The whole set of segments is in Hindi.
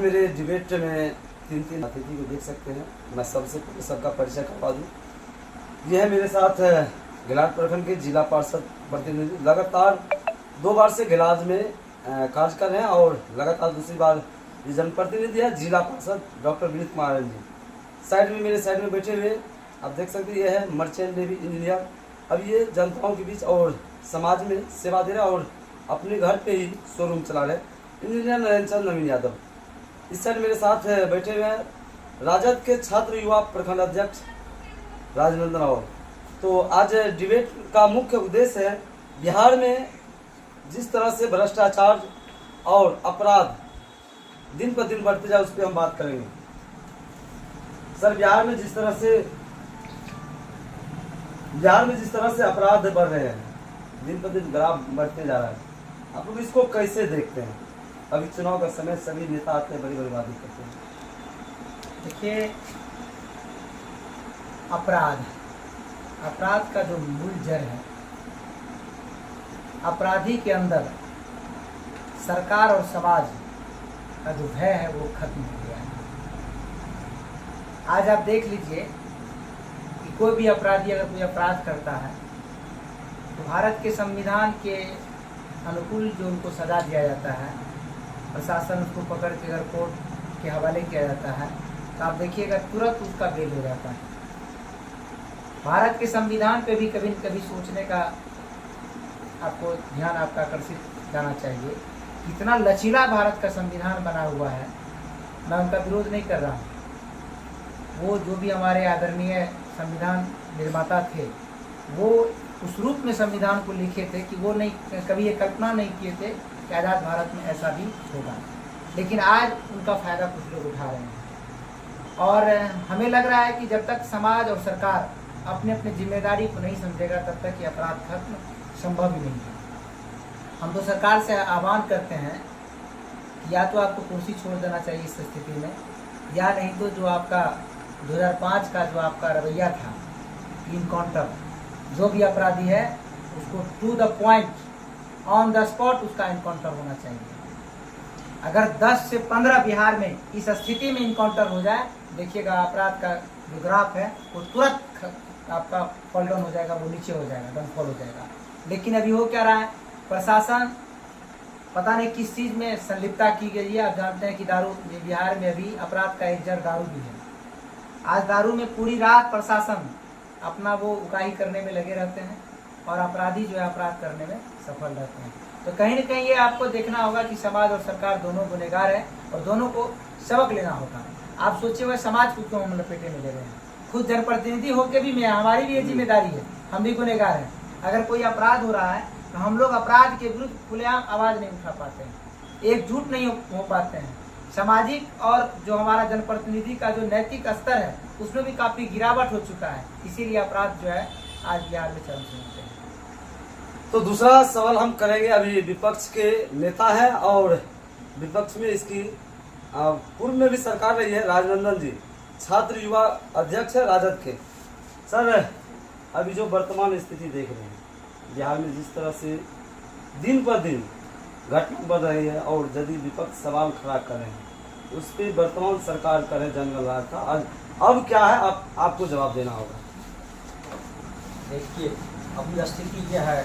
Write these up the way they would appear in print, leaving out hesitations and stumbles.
मेरे डिबेट में तीन अतिथि को देख सकते हैं। मैं सबसे पहले सबका परिचय करवा दूँ। यह है मेरे साथ गिलाद प्रखंड के जिला पार्षद प्रतिनिधि, लगातार 2 बार से गिलाद में कार्य कर रहे हैं और लगातार दूसरी बार ये जनप्रतिनिधि है जिला पार्षद डॉक्टर विनीत कुमार जी। मेरे साइड में बैठे हुए आप देख सकते हैं, यह है मर्चेंट नेवी इंजीनियर। अब ये जनताओं के बीच और समाज में सेवा दे रहा है और अपने घर पे ही शोरूम चला रहे इंजीनियर नरेंद्र चंद्र नवीन यादव। इस साइड मेरे साथ बैठे हुए हैं राजद के छात्र युवा प्रखंड अध्यक्ष राजनंदन राव। तो आज डिबेट का मुख्य उद्देश्य है बिहार में जिस तरह से भ्रष्टाचार और अपराध दिन पर दिन बढ़ते जाए उस पर हम बात करेंगे। सर, बिहार में जिस तरह से अपराध बढ़ रहे हैं, दिन पर दिन ग्राफ बढ़ते जा रहा है, आप लोग इसको कैसे देखते हैं? अभी चुनाव का समय, सभी नेता आते हैं, बड़ी वादी करते हैं। देखिए, अपराध का जो मूल जड़ है, अपराधी के अंदर सरकार और समाज का जो भय है वो खत्म हो गया है। आज आप देख लीजिए कि कोई भी अपराधी अगर कोई अपराध करता है तो भारत के संविधान के अनुकूल जो उनको सजा दिया जाता है, प्रशासन उसको पकड़ के अगर कोर्ट के हवाले किया जाता है तो आप देखिएगा तुरंत उसका बेल हो जाता है। भारत के संविधान पे भी कभी न कभी सोचने का आपको ध्यान आपका आकर्षित जाना चाहिए। कितना लचीला भारत का संविधान बना हुआ है। मैं उनका विरोध नहीं कर रहा हूँ। वो जो भी हमारे आदरणीय संविधान निर्माता थे वो उस रूप में संविधान को लिखे थे कि वो नहीं कभी ये कल्पना नहीं किए थे कि आज़ाद भारत में ऐसा भी होगा। लेकिन आज उनका फ़ायदा कुछ लोग उठा रहे हैं और हमें लग रहा है कि जब तक समाज और सरकार अपने अपने जिम्मेदारी को नहीं समझेगा तब तक ये अपराध खत्म संभव ही नहीं है। हम तो सरकार से आह्वान करते हैं कि या तो आपको कुर्सी छोड़ देना चाहिए इस स्थिति में, या नहीं तो जो आपका 2005 का जो आपका रवैया था, इनकाउंटर, जो भी अपराधी है उसको to the point, on the spot उसका इनकाउंटर होना चाहिए। अगर 10 से 15 बिहार में इस स्थिति में इनकाउंटर हो जाए, देखिएगा अपराध का जो ग्राफ है वो तुरंत आपका फॉल डाउन हो जाएगा, वो नीचे हो जाएगा, डाउनफॉल हो जाएगा। लेकिन अभी हो क्या रहा है, प्रशासन पता नहीं किस चीज़ में संलिप्तता की गई है। आप जानते हैं कि दारू, बिहार में अभी अपराध का एक जड़ दारू भी है। आज दारू में पूरी रात प्रशासन अपना वो उकाई करने में लगे रहते हैं और अपराधी जो है अपराध करने में सफल रहते हैं। तो कहीं न कहीं ये आपको देखना होगा कि समाज और सरकार दोनों गुनहगार है और दोनों को सबक लेना होगा। आप सोचिए हुए समाज को क्यों हम लपेटे में ले रहे हैं? खुद जनप्रतिनिधि होकर भी हमारी भी ये जिम्मेदारी है, हम भी गुनहगार हैं। अगर कोई अपराध हो रहा है तो हम लोग अपराध के विरुद्ध खुलेआम आवाज़ नहीं उठा पाते हैं, एकजुट नहीं हो पाते हैं। सामाजिक और जो हमारा जनप्रतिनिधि का जो नैतिक स्तर है उसमें भी काफ़ी गिरावट हो चुका है। इसीलिए अपराध जो है आज बिहार में चरम सीमा पे है। तो दूसरा सवाल हम करेंगे, अभी विपक्ष के नेता है और विपक्ष में इसकी पूर्व में भी सरकार रही है, राजनंदन जी छात्र युवा अध्यक्ष है राजद के। सर, अभी जो वर्तमान स्थिति देख रहे हैं बिहार में, जिस तरह से दिन पर दिन घटना बढ़ रही है और यदि विपक्ष सवाल खड़ा कर रहे हैं उस पर वर्तमान सरकार करे जंगल राज था, अब क्या है, आपको जवाब देना होगा। देखिए, अभी स्थिति यह है,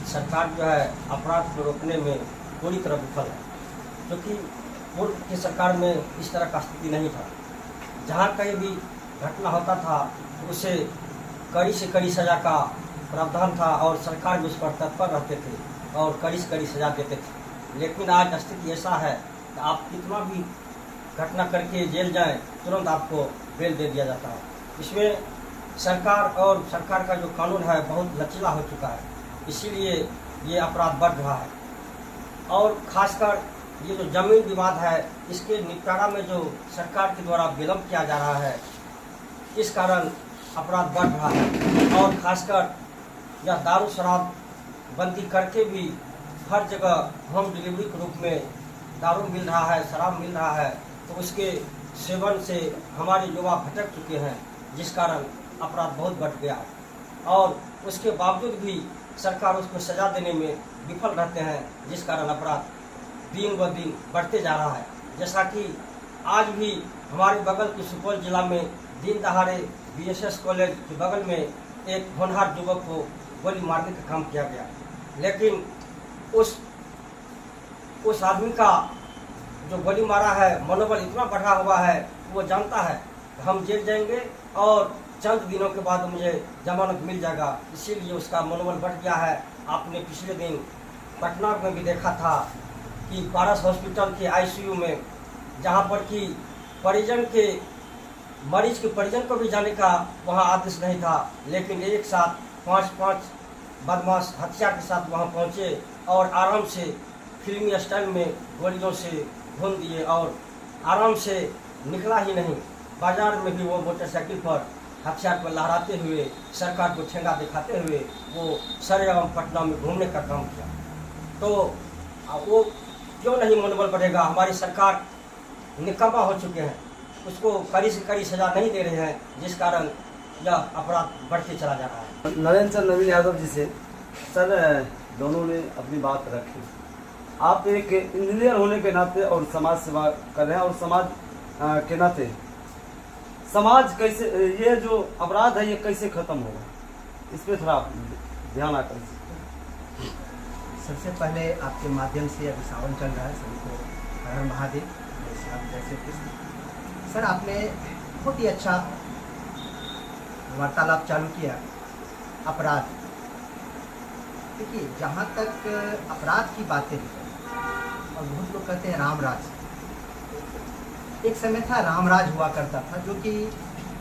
सरकार जो है अपराध को रोकने में पूरी तरह विफल है, क्योंकि पूर्व की सरकार में इस तरह का स्थिति नहीं था। जहाँ कहीं भी घटना होता था उसे कड़ी से कड़ी सज़ा का प्रावधान था और सरकार भी उस पर तत्पर रहते थे और कड़ी से कड़ी सज़ा देते थे। लेकिन आज स्थिति ऐसा है कि आप कितना भी घटना करके जेल जाएं, तुरंत आपको बेल दे दिया जाता है। इसमें सरकार का जो कानून है बहुत लचीला हो चुका है, इसीलिए ये अपराध बढ़ रहा है। और ख़ासकर ये जो जमीन विवाद है, इसके निपटारा में जो सरकार के द्वारा विलम्ब किया जा रहा है, इस कारण अपराध बढ़ रहा है। और ख़ासकर यह दारू शराब बंदी करके भी हर जगह होम डिलीवरी के रूप में दारू मिल रहा है, शराब मिल रहा है, तो उसके सेवन से हमारे युवा भटक चुके हैं, जिस कारण अपराध बहुत बढ़ गया है। और उसके बावजूद भी सरकार उसको सज़ा देने में विफल रहते हैं, जिस कारण अपराध दिन ब दिन बढ़ते जा रहा है। जैसा कि आज भी हमारे बगल के सुपौल जिला में दिन दहाड़े BSS कॉलेज के बगल में एक होनहार युवक को गोली मारने का काम किया गया, लेकिन उस आदमी का जो गोली मारा है मनोबल इतना बढ़ा हुआ है, वो जानता है हम जेल जाएंगे और चंद दिनों के बाद मुझे जमानत मिल जाएगा, इसीलिए उसका मनोबल बढ़ गया है। आपने पिछले दिन पटना में भी देखा था कि पारस हॉस्पिटल के ICU में, जहां पर कि मरीज के परिजन को भी जाने का वहां आदेश नहीं था, लेकिन एक साथ पांच बदमाश हथियार के साथ वहां पहुंचे और आराम से फिल्मी स्टाइल में गोलियों से भून दिए और आराम से निकला ही नहीं। बाजार में भी वो मोटरसाइकिल पर हथियार को लहराते हुए सरकार को ठेंगा दिखाते हुए वो सरेआम पटना में घूमने का काम किया। तो वो क्यों नहीं मनोबल बढ़ेगा? हमारी सरकार निकम्मा हो चुके हैं, उसको कड़ी से कड़ी सजा नहीं दे रहे हैं, जिस कारण यह अपराध बढ़ते चला जा रहा है। नरेंद्र चंद्र नवीन यादव जी से सर, दोनों ने अपनी बात रखी। आप एक इंजीनियर होने के नाते और समाज सेवा कर रहे हैं, और समाज के नाते समाज कैसे, ये जो अपराध है ये कैसे खत्म होगा, इस पर थोड़ा ध्यान आकर। सबसे पहले आपके माध्यम से अभी सावन चल रहा है, सभी को हर हर महादेव। जैसे कृष्ण सर, आपने बहुत ही अच्छा वार्तालाप चालू किया। अपराध, देखिए जहाँ तक अपराध की बातें हैं, और बहुत लोग कहते हैं रामराज, एक समय था रामराज हुआ करता था, जो कि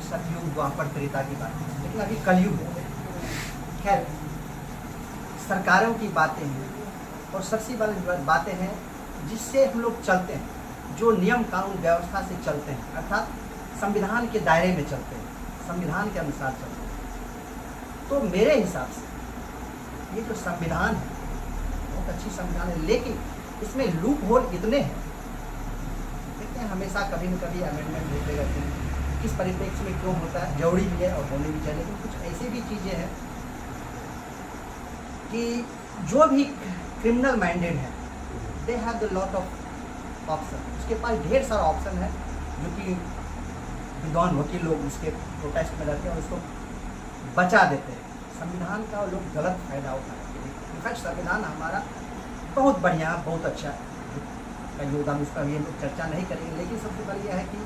सतयुग द्वापर त्रेता की बात है, लेकिन अभी कलयुग है। खैर, सरकारों की बातें हैं और सबसे बड़ी बातें हैं जिससे हम लोग चलते हैं, जो नियम कानून व्यवस्था से चलते हैं, अर्थात संविधान के दायरे में चलते हैं, संविधान के अनुसार चलते हैं। तो मेरे हिसाब से ये जो संविधान है बहुत अच्छी संविधान है, लेकिन इसमें लूप होल इतने हैं। देखते हैं हमेशा कभी न कभी अमेंडमेंट होते रहते हैं, किस परिप्रेक्ष्य में क्यों होता है, जरूरी भी है और होने भी चाहिए। लेकिन कुछ ऐसी भी चीज़ें हैं कि जो भी क्रिमिनल माइंडेड है, they have the lot of option, उसके पास ढेर सारा ऑप्शन है, जो कि विद्वान वकील लोग उसके प्रोटेस्ट में रहते हैं और उसको बचा देते हैं। संविधान का लोग गलत फायदा उठाते हैं। इनफैक्ट संविधान हमारा बहुत बढ़िया, बहुत अच्छा का योगदान, उसका ये लोग चर्चा नहीं करेंगे, लेकिन सबसे बड़ी यह है कि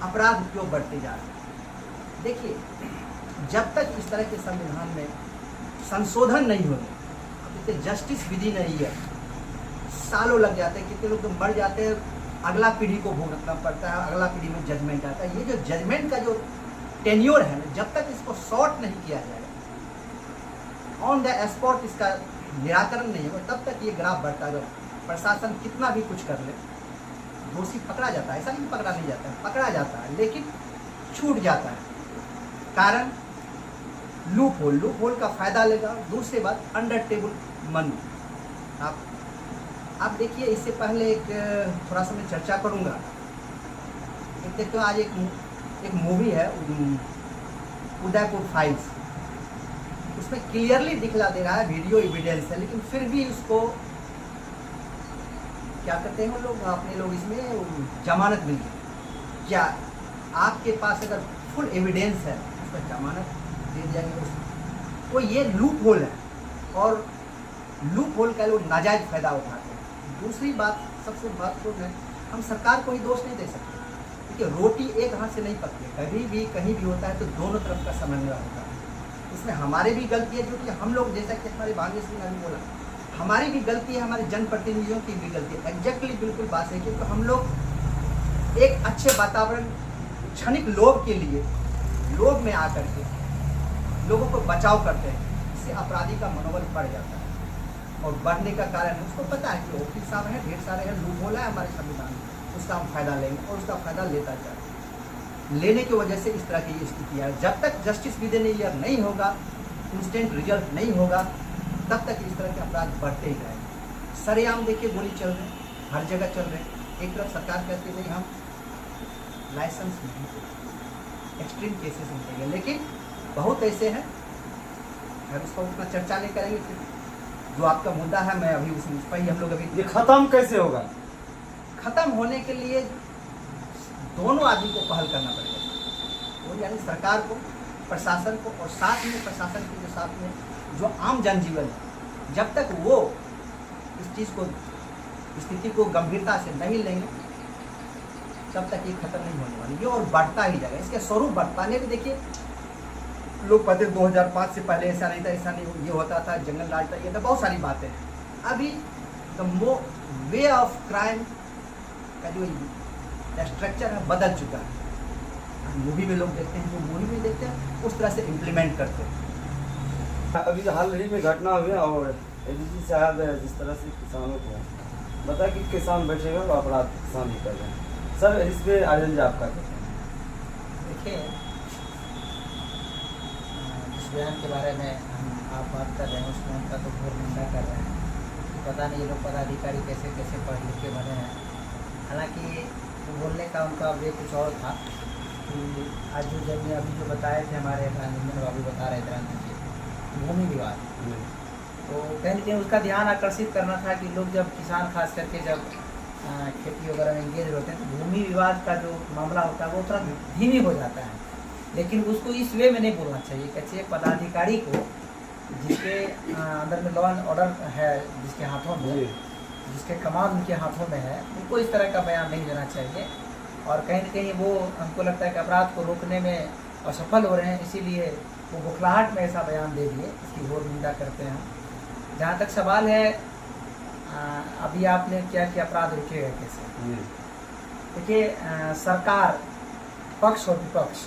अपराध क्यों बढ़ते जा रहे हैं। देखिए, जब तक इस तरह के संविधान में संशोधन नहीं होंगे, अब जस्टिस विधि नहीं है, सालों लग जाते हैं, कितने लोग तो मर जाते हैं, अगला पीढ़ी को भुगतना पड़ता है, अगला पीढ़ी में जजमेंट आता है। ये जो जजमेंट का जो टेन्योर है ना, जब तक इसको शॉर्ट नहीं किया जाएगा, ऑन द स्पॉट इसका निराकरण नहीं होगा, तब तक ये ग्राफ बढ़ता है। प्रशासन कितना भी कुछ कर ले, दोषी पकड़ा जाता है, ऐसा नहीं पकड़ा नहीं जाता है, पकड़ा जाता है, लेकिन छूट जाता है। कारण लूप होल का फायदा लेगा। दूसरी बात, अंडर टेबल मनी। आप देखिए, इससे पहले एक थोड़ा सा मैं चर्चा करूंगा। एक देखते हो, आज एक मूवी है उदयपुर फाइल्स, उसमें क्लियरली दिखला दे रहा है, वीडियो एविडेंस है, लेकिन फिर भी उसको क्या करते हैं लोग, अपने लोग इसमें जमानत मिल गई। क्या आपके पास अगर फुल एविडेंस है, उसका जमानत दे जाएंगे? तो ये लूप होल है, और लूप होल का लोग नाजायज फायदा उठाते हैं। दूसरी बात सबसे महत्वपूर्ण है, हम सरकार को ही दोष नहीं दे सकते, क्योंकि रोटी एक हाथ से नहीं पकती। कभी भी कहीं भी होता है तो दोनों तरफ का समन्वय होता है। इसमें हमारी भी गलती है, जो कि हम लोग, जैसा कि हमारे भाग्य सिंह ने भी बोला, हमारी भी गलती है, हमारे जनप्रतिनिधियों की भी गलती है। एग्जैक्टली बिल्कुल बात है, क्योंकि हम लोग एक अच्छे वातावरण, क्षणिक लोभ के लिए लोभ में आकर के लोगों को बचाव करते हैं, इससे अपराधी का मनोबल बढ़ जाता है। और बढ़ने का कारण उसको पता है कि वकील साहब हैं, ढेर सारे हैं, लूप होल है हमारे संविधान में, उसका हम फायदा लेंगे और उसका फायदा लेता जाए। लेने की वजह से इस तरह की स्थिति है। जब तक जस्टिस विद इन ईयर नहीं होगा, इंस्टेंट रिजल्ट नहीं होगा, तब तक इस तरह के अपराध बढ़ते ही रहेंगे। सरेआम देखिए गोली चल रहे हैं, हर जगह चल रहे हैं। एक तरफ सरकार कहती है नहीं, हम लाइसेंस नहीं देंगे, एक्सट्रीम केसेस में देंगे, लेकिन बहुत ऐसे हैं, अगर उसका उतना चर्चा नहीं करेंगे। फिर जो आपका मुद्दा है, मैं अभी उस पर ही हम लोग अभी, ये खत्म कैसे होगा? खत्म होने के लिए दोनों आदमी को पहल करना पड़ेगा, और यानी सरकार को, प्रशासन को, और साथ में प्रशासन के साथ में जो आम जनजीवन है, जब तक वो इस चीज़ को, स्थिति को गंभीरता से नहीं लेंगे तब तक ये खत्म नहीं होने वाली है और बढ़ता ही जाएगा। इसके स्वरूप बढ़ पाने भी देखिए, लोग कहते 2005 से पहले ऐसा नहीं था, ऐसा नहीं, ये होता था, जंगल राज था, ये तो बहुत सारी बातें हैं। अभी द वे ऑफ क्राइम का जो स्ट्रक्चर है बदल चुका है। मूवी में लोग देखते हैं, जो मूवी में देखते हैं उस तरह से इम्प्लीमेंट करते हैं। अभी हाल ही में घटना हुई और एडीजी साहब जिस तरह से किसानों को बता कि किसान बैठेगा तो अपराध किसान ही कर रहे हैं। सर इस पे आर्यन जी आपका क्या कहना है? देखिए, जिस बयान के बारे में आप बात कर रहे हैं उसमें उनका तो घोर निंदा कर रहे हैं। पता नहीं ये लोग पदाधिकारी कैसे कैसे पढ़ लिख के बने हैं। हालांकि बोलने का उनका वे कुछ और था कि आज जो जब अभी जो बताए थे हमारे रंजन बाबू बता रहे थे, रंजन जी, भूमि विवाद, तो कहीं न कहीं उसका ध्यान आकर्षित करना था कि लोग जब किसान खास करके जब खेती वगैरह में इंगेज होते हैं तो भूमि विवाद का जो मामला होता है वो थोड़ा धीमी हो जाता है। लेकिन उसको इस वे में नहीं बोलना चाहिए। कैसे पदाधिकारी को, जिसके अंदर में लॉ एंड ऑर्डर है, जिसके हाथों में, जिसके कमान उनके हाथों में है, उनको इस तरह का बयान नहीं देना चाहिए। और कहीं न कहीं वो, हमको लगता है कि अपराध को रोकने में असफल हो रहे हैं, इसीलिए वो बुखलाहट में ऐसा बयान दे दिए। इसकी घोर निंदा करते हैं। जहाँ तक सवाल है, अभी आपने क्या कि अपराध रुकेगा कैसे? देखिए, सरकार, पक्ष और विपक्ष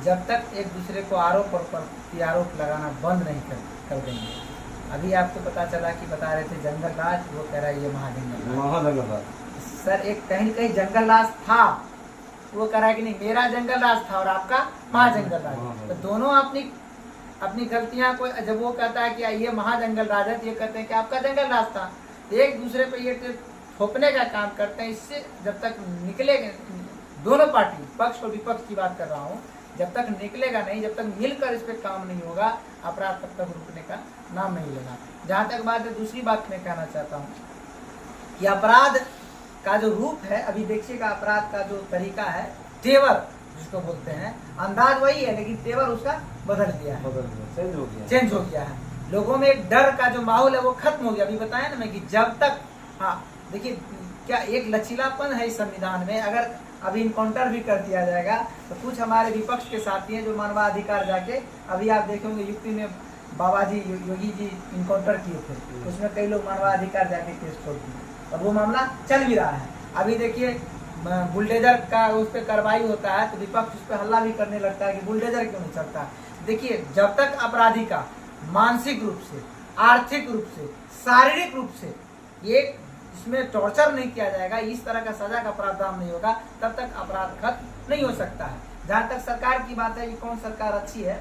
जब तक एक दूसरे को आरोप और प्रत्यारोप लगाना बंद नहीं कर देंगे। अभी आपको पता चला कि बता रहे थे जंगल राज, वो कह रहा है ये महाजंगल राज। सर एक कहीं न कहीं जंगल राज था, वो कह रहा है कि नहीं मेरा जंगल राज था और आपका महाजंगल राज। तो दोनों अपनी गलतियां को, जब वो कहता है कि ये महाजंगल राज है, तो ये कहते हैं कि आपका जंगल राज था। एक दूसरे पे ये थोपने का काम करते हैं। इससे जब तक निकलेगा, दोनों पार्टी, पक्ष और विपक्ष की बात कर रहा हूँ, जब तक निकलेगा नहीं, जब तक मिलकर इस पे काम नहीं होगा, अपराध तब तक रुकने का नाम नहीं लेना। जहाँ तक बात है, दूसरी बात मैं कहना चाहता हूँ कि अपराध का जो रूप है, अभी देखिएगा अपराध का जो तरीका है, तेवर जिसको बोलते हैं, अंदाज वही है लेकिन तेवर उसका बदल गया है, चेंज हो गया है। लोगों में एक डर का जो माहौल है वो खत्म हो गया। अभी बताया ना मैं कि जब तक, हाँ देखिए क्या एक लचीलापन है इस संविधान में। अगर अभी इनकाउंटर भी कर दिया जाएगा तो कुछ हमारे विपक्ष के साथी हैं जो मानवाधिकार जाके, अभी आप देखेंगे यूपी में बाबा जी, योगी जी इनकाउंटर किए थे, उसमें कई लोग मानवाधिकार जाके केस छोड़ दिए और वो मामला चल भी रहा है। अभी देखिए बुलडोजर का उस पर कार्रवाई होता है तो विपक्ष उस पर हल्ला भी करने लगता है कि बुलडोजर क्यों नहीं चलता। देखिए, जब तक अपराधी का मानसिक रूप से, आर्थिक रूप से, शारीरिक रूप से ये इसमें टॉर्चर नहीं किया जाएगा, इस तरह का सजा का प्रावधान नहीं होगा, तब तक अपराध खत्म नहीं हो सकता है। जहाँ तक सरकार की बात है कि कौन सरकार अच्छी है,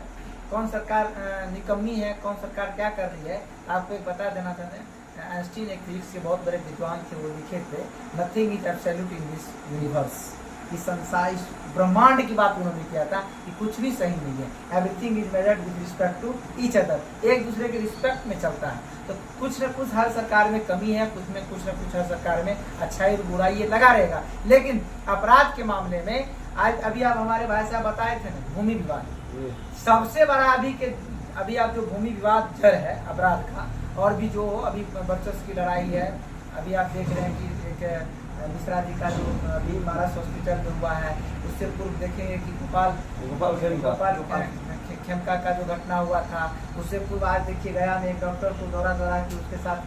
कौन सरकार निकम्मी है, कौन सरकार क्या कर रही है, आपको एक बता देना चाहते हैं। आइंस्टीन एक फिजिक्स के बहुत बड़े विद्वान थे, वो लिखे थे nothing is absolute in this universe. इस संसार, इस ब्रह्मांड की बात उन्होंने किया था कि कुछ भी सही नहीं है। Everything is measured with respect to each other, एक दूसरे के रिस्पेक्ट में चलता है। तो कुछ न कुछ हर सरकार में कमी है, कुछ न कुछ हर सरकार में अच्छाई और बुराई ये लगा रहेगा। लेकिन अपराध के मामले में आज, अभी आप हमारे भाई साहब बताए थे ना, भूमि विवाद सबसे बड़ा अभी आप जो भूमि विवाद जड़ है अपराध का, और भी जो अभी वर्चस्व की लड़ाई है। अभी आप देख रहे हैं कि एक मिश्रा जी का जो अभी महाराष्ट्र हॉस्पिटल जो हुआ है, उससे पूर्व देखेंगे कि गोपाल खेमका का जो घटना हुआ था, उससे पूर्व आज देखिए गया में एक डॉक्टर को दौरा कि उसके साथ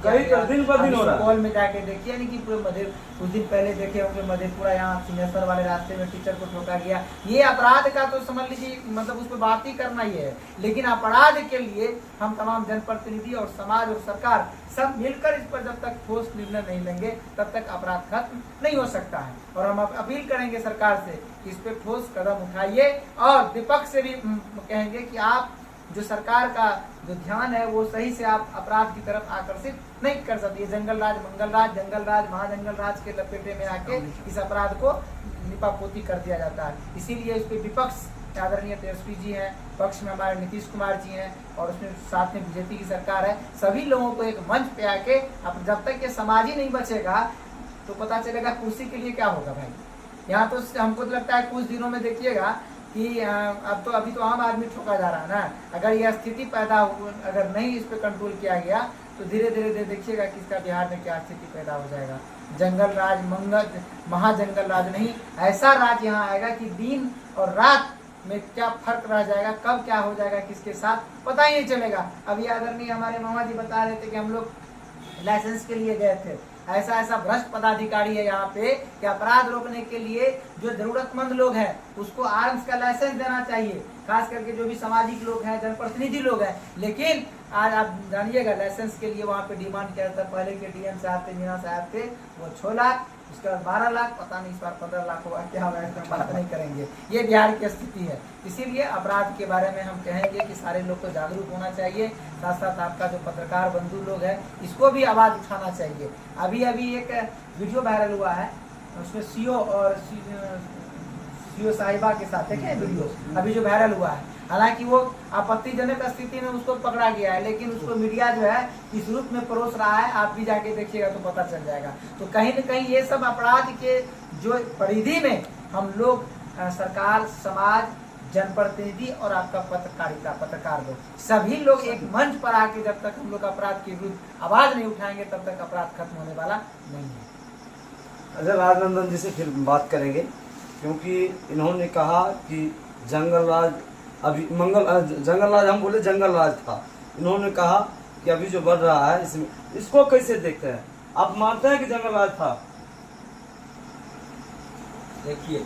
कॉल में जाके देखिए, यानी कि पूरे कुछ दिन पहले देखे होंगे मधेपुरा, यहाँ सिंहेश्वर वाले रास्ते में टीचर को ठोका गया। ये अपराध का तो समझ लीजिए, मतलब उस पर बात ही करना ही है। लेकिन अपराध के लिए हम तमाम जनप्रतिनिधि और समाज और सरकार सब मिलकर इस पर जब तक ठोस निर्णय नहीं लेंगे तब तक अपराध खत्म नहीं हो सकता है। और हम अपील करेंगे सरकार से कि इस पे ठोस कदम उठाइए, और विपक्ष से भी कहेंगे कि आप जो सरकार का जो ध्यान है वो सही से आप अपराध की तरफ आकर्षित नहीं कर सकती। जंगल राज, मंगल राज, जंगल राज, महाजंगल राज के लपेटे में आके इस अपराध को निपापोती कर दिया जाता है। इसीलिए इस पे विपक्ष आदरणीय तेजस्वी जी हैं, पक्ष में हमारे नीतीश कुमार जी हैं, और उसमें साथ में बीजेपी की सरकार है। सभी लोगों को एक मंच पे आके, अब जब तक ये समाज ही नहीं बचेगा तो पता चलेगा कुर्सी के लिए क्या होगा भाई। यहाँ तो हमको तो लगता है कुछ दिनों में देखिएगा कि अब तो अभी तो आम आदमी ठोका जा रहा है ना। अगर यह स्थिति पैदा हो, अगर नहीं इस पे कंट्रोल किया गया तो धीरे धीरे देखिएगा किसका बिहार में क्या स्थिति पैदा हो जाएगा। जंगल राज, महाजंगल राज नहीं, ऐसा राज यहाँ आएगा कि दिन और रात में क्या फर्क रह जाएगा, कब क्या हो जाएगा किसके साथ पता ही नहीं चलेगा। अभी आदरणीय हमारे मामा जी बता रहे थे कि हम लोग लाइसेंस के लिए गए थे, ऐसा ऐसा भ्रष्ट पदाधिकारी है यहाँ पे कि अपराध रोकने के लिए जो जरूरतमंद लोग हैं उसको आर्म्स का लाइसेंस देना चाहिए, खास करके जो भी सामाजिक लोग हैं, जनप्रतिनिधि लोग हैं। लेकिन आज आप जानिएगा लाइसेंस के लिए वहाँ पे डिमांड किया था। पहले के डीएम साहब थे, मीना साहब थे, वो 6 लाख, उसके बाद 12 लाख, पता नहीं इस बार 15 लाख होगा क्या होगा, इसमें बात नहीं करेंगे। ये बिहार की स्थिति है। इसीलिए अपराध के बारे में हम कहेंगे कि सारे लोग को जागरूक होना चाहिए। साथ साथ आपका जो पत्रकार बंधु लोग हैं इसको भी आवाज उठाना चाहिए। अभी एक वीडियो वायरल हुआ है, उसमें सीओ और सीओ साहिबा के साथ देखे वीडियो अभी जो वायरल हुआ है। हालांकि वो आपत्तिजनक स्थिति में उसको पकड़ा गया है, लेकिन उसको मीडिया जो है इस रूप में परोस रहा है। आप भी जाके देखिएगा तो पता चल जाएगा। तो कहीं न कहीं ये सब अपराध के जो परिधि में हम लोग सरकार, समाज, जनप्रतिनिधि और आपका पत्रकारिता, पत्रकार लोग सभी लोग एक मंच पर आके जब तक हम लोग अपराध के विरुद्ध आवाज नहीं उठाएंगे तब तक अपराध खत्म होने वाला नहीं है। अच्छा, राजनंदन जी से फिर बात करेंगे, क्योंकि इन्होंने कहा कि जंगल राज अभी जंगल राज, हम बोले जंगल राज था, इन्होंने कहा कि अभी जो बढ़ रहा है इसमें, इसको कैसे देखते हैं? आप मानते हैं कि जंगल राज था? देखिए,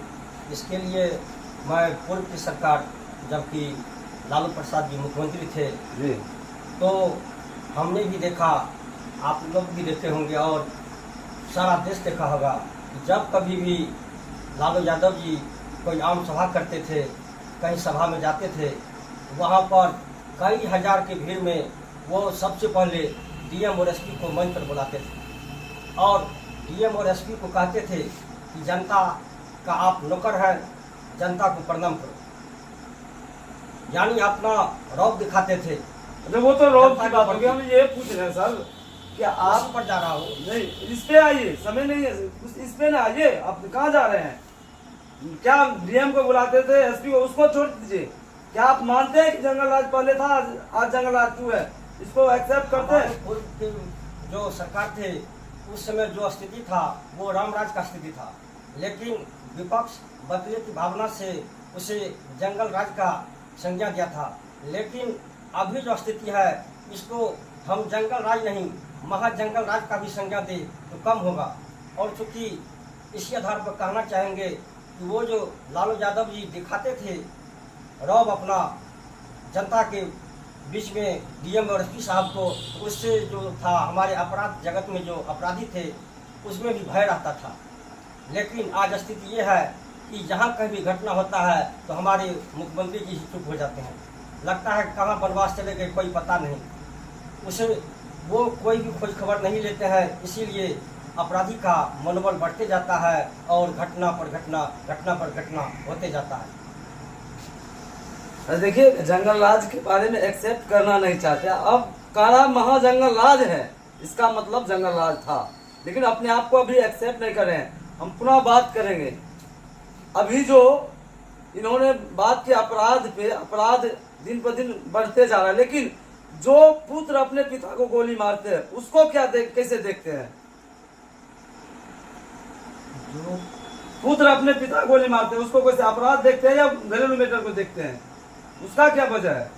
इसके लिए मैं पूर्व की सरकार, जबकि लालू प्रसाद जी मुख्यमंत्री थे जी, तो हमने भी देखा, आप लोग भी देखे होंगे और सारा देश देखा होगा कि जब कभी भी लालू यादव जी कोई आम सभा करते थे, कहीं सभा में जाते थे, वहाँ पर कई हजार की भीड़ में वो सबसे पहले डीएम और एसपी को मंच पर बुलाते थे और डीएम और एसपी को कहते थे कि जनता का आप नौकर हैं, जनता को प्रणाम करो, यानी अपना रौब दिखाते थे। अरे वो तो रौब की बात होगी, हम ये पूछ रहे हैं सर कि आप पर जा रहा हो, नहीं इस पे आइए, समय नहीं है, इस पे ना आइए, आप कहाँ जा रहे हैं? क्या डीएम को बुलाते थे, एसपी को, उसको छोड़ दीजिए। क्या आप मानते हैं कि जंगल राज पहले था, आज जंगल राज क्यों है? इसको एक्सेप्ट करते हैं? पूर्व के जो सरकार थे उस समय जो स्थिति था वो रामराज का स्थिति था, लेकिन विपक्ष बदले की भावना से उसे जंगल राज का संज्ञा दिया था। लेकिन अभी जो स्थिति है इसको हम जंगल राज नहीं, महाजंगल राज का भी संज्ञा दे तो कम होगा। और चूंकि इसी आधार पर कहना चाहेंगे कि वो जो लालू यादव जी दिखाते थे रौब अपना जनता के बीच में डीएम और एसपी साहब को, उससे जो था हमारे अपराध जगत में जो अपराधी थे उसमें भी भय रहता था। लेकिन आज स्थिति ये है कि जहाँ कहीं भी घटना होता है तो हमारे मुख्यमंत्री जी चुप हो जाते हैं, लगता है कहाँ वनवास चले गए कोई पता नहीं, उसे वो कोई भी खोज खबर नहीं लेते हैं। इसीलिए अपराधी का मनोबल बढ़ते जाता है और घटना पर घटना होते जाता है। देखिए, जंगल राज के बारे में एक्सेप्ट करना नहीं चाहते, अब काला महाजंगल राज है, इसका मतलब जंगल राज था, लेकिन अपने आप को अभी एक्सेप्ट नहीं कर रहे हैं। हम पुनः बात करेंगे, अभी जो इन्होंने बात की अपराध पे, अपराध दिन पर दिन बढ़ते जा रहा है, लेकिन जो पुत्र अपने पिता को गोली मारते हैं उसको क्या कैसे देखते हैं? जो पुत्र अपने पिता को गोली मारते हैं उसको कैसे अपराध देखते हैं या घरेलू मैटर को देखते हैं? उसका क्या वजह है?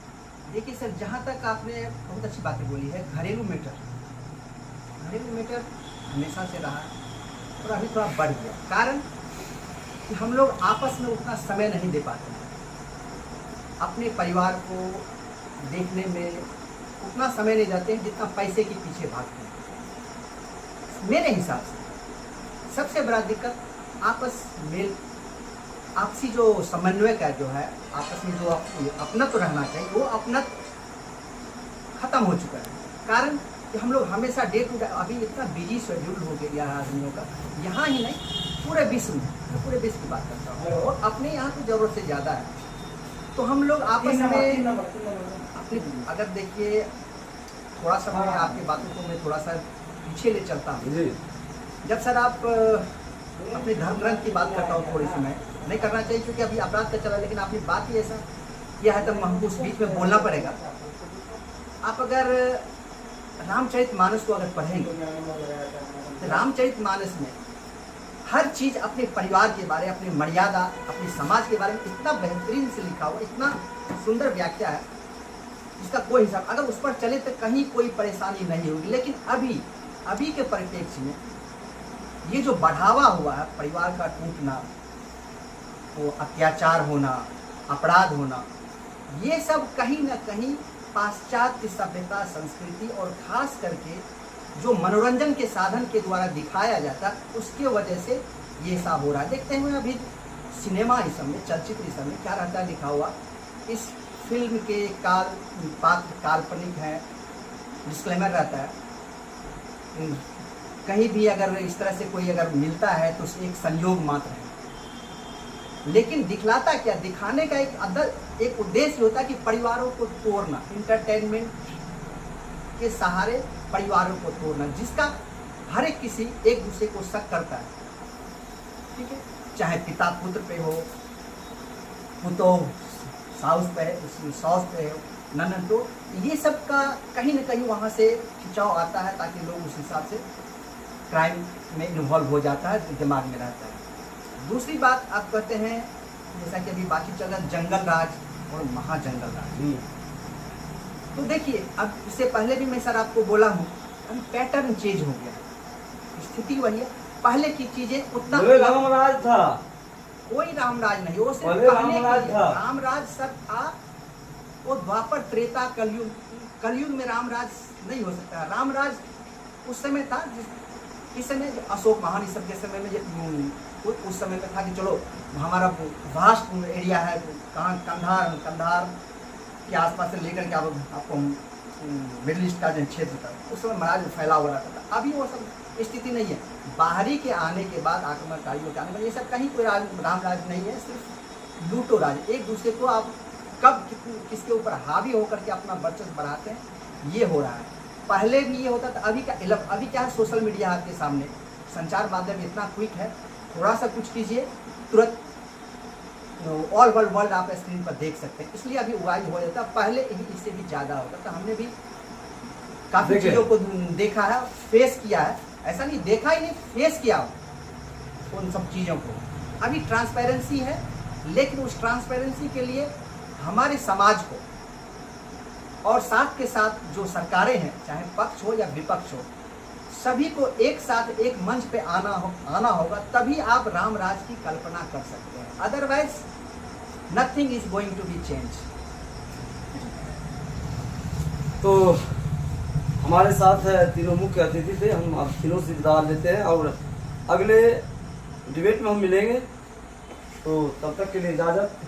देखिए सर, जहाँ तक आपने बहुत अच्छी बातें बोली है, घरेलू मैटर हमेशा से रहा और अभी थोड़ा बढ़ गया। कारण कि हम लोग आपस में उतना समय नहीं दे पाते हैं, अपने परिवार को देखने में उतना समय नहीं जाते हैं जितना पैसे के पीछे भागते हैं। मेरे हिसाब से सबसे बड़ा दिक्कत आपसी जो समन्वय का जो है, आपस में जो अपना तो रहना चाहिए वो अपना खत्म हो चुका है। कारण कि हम लोग हमेशा डे टू डे अभी इतना बिजी शेड्यूल हो गया है आदमियों का, यहाँ ही नहीं पूरे विश्व में, मैं पूरे विश्व की बात करता हूँ, और अपने यहाँ की ज़रूरत से ज़्यादा है। तो हम लोग आपस में अपने, अगर देखिए थोड़ा सा मैं आपकी बातों को मैं थोड़ा सा पीछे ले चलता हूँ। जब सर आप अपने धर्म ग्रंथ की बात करता हूँ थोड़ी सी, मैं नहीं करना चाहिए क्योंकि अभी अपराध का चला, लेकिन आपने बात ही ऐसा किया है तो हमको उस बीच में बोलना पड़ेगा। आप अगर रामचरितमानस को अगर पढ़ेंगे तो रामचरितमानस में हर चीज अपने परिवार के बारे, अपनी मर्यादा, अपने समाज के बारे में इतना बेहतरीन से लिखा हुआ, इतना सुंदर व्याख्या है इसका कोई हिसाब। अगर उस पर चले तो कहीं कोई परेशानी नहीं होगी। लेकिन अभी के परिप्रेक्ष्य में ये जो बढ़ावा हुआ है, परिवार का टूटना, वो अत्याचार होना, अपराध होना, ये सब कहीं ना कहीं पाश्चात्य सभ्यता, संस्कृति और खास करके जो मनोरंजन के साधन के द्वारा दिखाया जाता, उसके वजह से ये सब हो रहा है। देखते हैं अभी सिनेमा इस समय, चलचित्र इस समय क्या रहता है लिखा हुआ, इस फिल्म के पात्र काल्पनिक है, डिस्क्लेमर रहता है। कहीं भी अगर इस तरह से कोई अगर मिलता है तो एक संयोग मात्र है, लेकिन दिखलाता क्या, दिखाने का एक उद्देश्य होता है कि परिवारों को तोड़ना, इंटरटेनमेंट के सहारे परिवारों को तोड़ना, जिसका हर एक किसी एक दूसरे को शक करता है। ठीक है, चाहे पिता पुत्र पे हो, पुतोह साउस पे हो, ननद, तो ये सब का कहीं ना कहीं वहाँ से खिंचाव आता है ताकि लोग उस हिसाब से क्राइम में इन्वॉल्व हो जाता है, दिमाग में रहता है। दूसरी बात आप कहते हैं, जैसा कि अभी बाकी चल रहा है, जंगल राज और महाजंगल राज। तो देखिए, अब इससे पहले भी मैं सर आपको बोला हूँ, अभी पैटर्न चेंज हो गया, स्थिति वही है। पहले की चीजें उतना रामराज था, कोई रामराज नहीं, वो सिर्फ रामराज सब था। वो द्वापर, त्रेता, कलयुग में रामराज नहीं हो सकता। रामराज उस समय था इस समय अशोक महान इस सब के समय में, उस समय में था कि चलो हमारा वास्ट एरिया है, कहाँ कंधार के आसपास से लेकर के आपको मिडिल ईस्ट का जो क्षेत्र था, उस समय महाराज फैला हुआ रहता था। अभी वो सब स्थिति नहीं है। बाहरी के आने के बाद, आक्रमणकारियों के आने के बाद, ये सब कहीं कोई रामराज नहीं है, सिर्फ लूटो राज। एक दूसरे को आप कब किसके ऊपर हावी होकर के अपना वर्चस्व बढ़ाते हैं, ये हो रहा है। पहले भी ये होता था, अभी क्या है, सोशल मीडिया आपके सामने, संचार माध्यम इतना क्विक है, थोड़ा सा कुछ कीजिए तुरंत ऑल वर्ल्ड आप स्क्रीन पर देख सकते हैं। इसलिए अभी उगाई हो जाता, पहले इससे भी ज़्यादा होता था। हमने भी काफ़ी चीज़ों को देखा है, फेस किया है, ऐसा नहीं देखा ही नहीं, फेस किया उन सब चीज़ों को। अभी ट्रांसपेरेंसी है, लेकिन उस ट्रांसपेरेंसी के लिए हमारे समाज को और साथ के साथ जो सरकारें हैं, चाहे पक्ष हो या विपक्ष हो, सभी को एक साथ एक मंच पे आना होगा, तभी आप रामराज की कल्पना कर सकते हैं। Otherwise nothing is going to be change. तो हमारे साथ तीनों मुख्य अतिथि थे, हम अब तीनों से विदा लेते हैं और अगले डिबेट में हम मिलेंगे। तो तब तक के लिए इजाज़त।